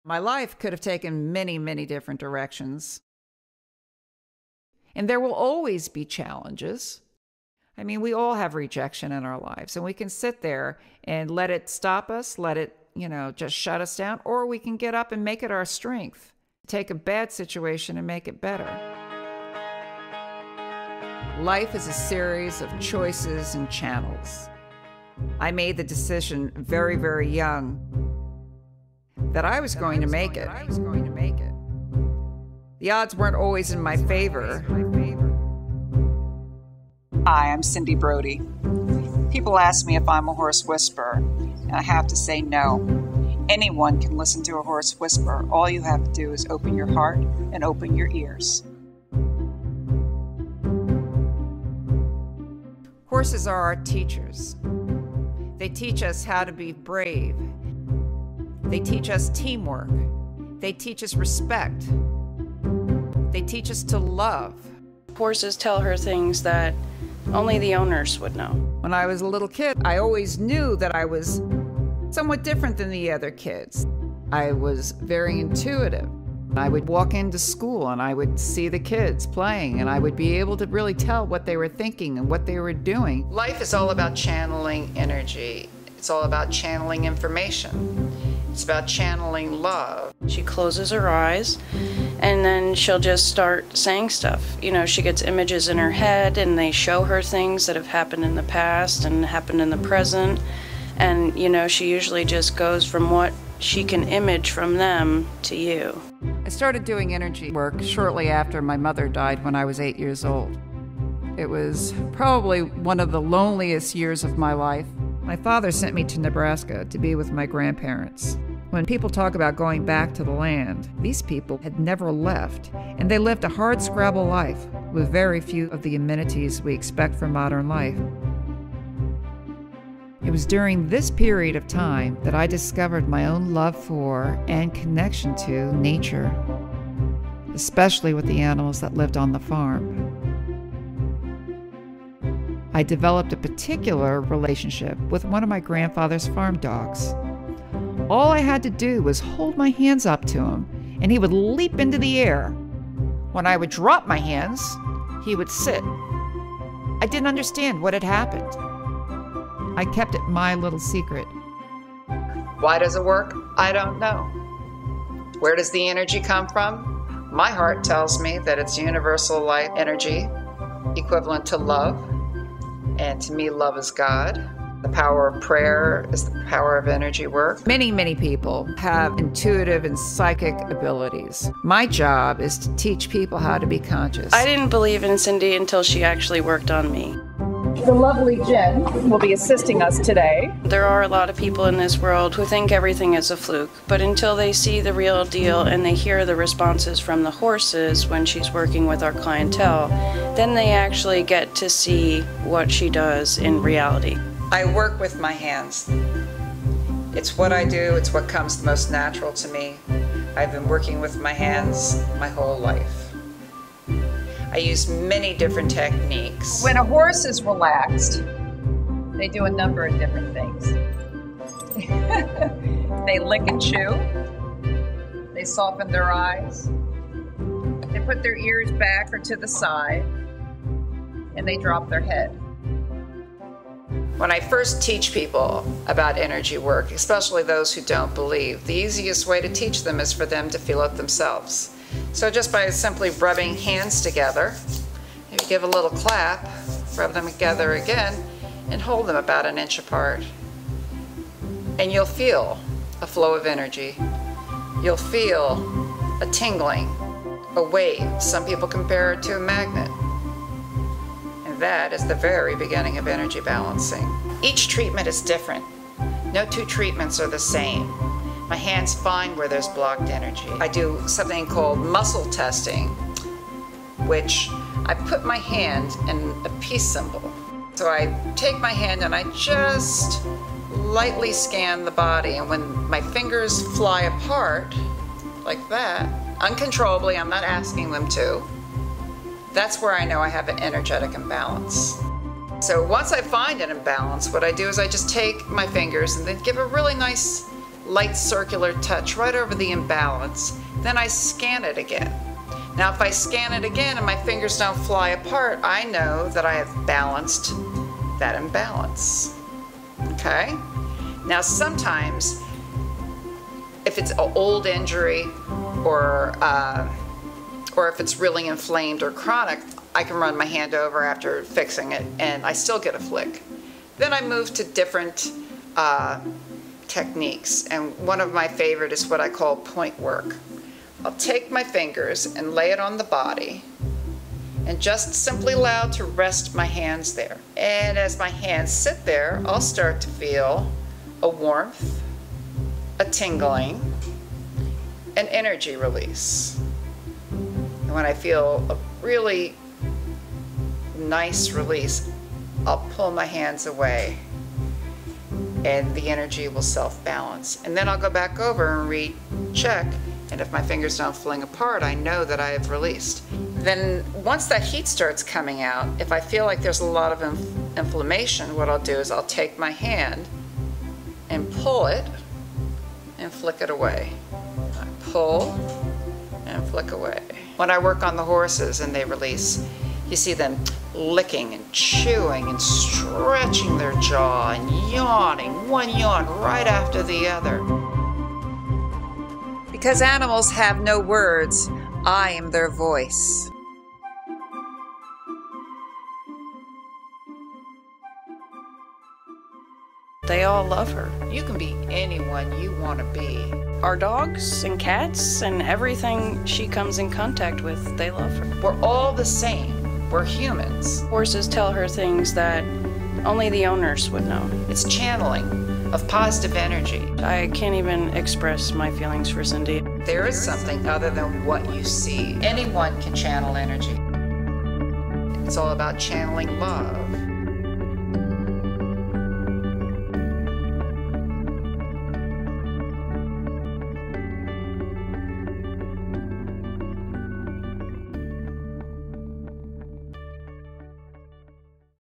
My life could have taken many, many different directions. And there will always be challenges. I mean, we all have rejection in our lives, and we can sit there and let it stop us, let it, just shut us down, or we can get up and make it our strength. Take a bad situation and make it better. Life is a series of choices and channels. I made the decision very, very young that I was going to make it. The odds weren't always in my favor. Hi, I'm Cindy Brody. People ask me if I'm a horse whisperer, and I have to say no. Anyone can listen to a horse whisper. All you have to do is open your heart and open your ears. Horses are our teachers. They teach us how to be brave. They teach us teamwork. They teach us respect. They teach us to love. Horses tell her things that only the owners would know. When I was a little kid, I always knew that I was somewhat different than the other kids. I was very intuitive. I would walk into school and I would see the kids playing, and I would be able to really tell what they were thinking and what they were doing. Life is all about channeling energy. It's all about channeling information. It's about channeling love. She closes her eyes and then she'll just start saying stuff. She gets images in her head and they show her things that have happened in the past and happened in the present. And, she usually just goes from what she can image from them to you. I started doing energy work shortly after my mother died when I was 8 years old. It was probably one of the loneliest years of my life. My father sent me to Nebraska to be with my grandparents. When people talk about going back to the land, these people had never left, and they lived a hard-scrabble life with very few of the amenities we expect from modern life. It was during this period of time that I discovered my own love for and connection to nature, especially with the animals that lived on the farm. I developed a particular relationship with one of my grandfather's farm dogs. All I had to do was hold my hands up to him, and he would leap into the air. When I would drop my hands, he would sit. I didn't understand what had happened. I kept it my little secret. Why does it work? I don't know. Where does the energy come from? My heart tells me that it's universal light energy, equivalent to love. And to me, love is God. The power of prayer is the power of energy work. Many, many people have intuitive and psychic abilities. My job is to teach people how to be conscious. I didn't believe in Cindy until she actually worked on me. The lovely Jen will be assisting us today. There are a lot of people in this world who think everything is a fluke, but until they see the real deal and they hear the responses from the horses when she's working with our clientele, then they actually get to see what she does in reality. I work with my hands. It's what I do, it's what comes the most natural to me. I've been working with my hands my whole life. I use many different techniques. When a horse is relaxed, they do a number of different things. They lick and chew. They soften their eyes. They put their ears back or to the side, and they drop their head. When I first teach people about energy work, especially those who don't believe, the easiest way to teach them is for them to feel it themselves. So just by simply rubbing hands together, maybe give a little clap, rub them together again, and hold them about an inch apart. And you'll feel a flow of energy. You'll feel a tingling, a wave. Some people compare it to a magnet. And that is the very beginning of energy balancing. Each treatment is different. No two treatments are the same. My hands find where there's blocked energy. I do something called muscle testing, which I put my hand in a peace symbol. So I take my hand and I just lightly scan the body, and when my fingers fly apart like that, uncontrollably, I'm not asking them to, that's where I know I have an energetic imbalance. So once I find an imbalance, what I do is I just take my fingers and then give a really nice light circular touch right over the imbalance. Then I scan it again. Now if I scan it again and my fingers don't fly apart, I know that I have balanced that imbalance. Okay? Now sometimes, if it's an old injury or if it's really inflamed or chronic, I can run my hand over after fixing it and I still get a flick. Then I move to different techniques, and one of my favorite is what I call point work. I'll take my fingers and lay it on the body and just simply allow to rest my hands there. And as my hands sit there, I'll start to feel a warmth, a tingling, an energy release. And when I feel a really nice release, I'll pull my hands away and the energy will self-balance. And then I'll go back over and recheck, and if my fingers don't fling apart, I know that I have released. Then once that heat starts coming out, if I feel like there's a lot of inflammation, what I'll do is I'll take my hand and pull it and flick it away. I pull and flick away. When I work on the horses and they release, you see them licking and chewing and stretching their jaw and yawning, one yawn right after the other. Because animals have no words, I am their voice. They all love her. You can be anyone you want to be. Our dogs and cats and everything she comes in contact with, they love her. We're all the same. We're humans. Horses tell her things that only the owners would know. It's channeling of positive energy. I can't even express my feelings for Cindy. There is something other than what you see. Anyone can channel energy. It's all about channeling love.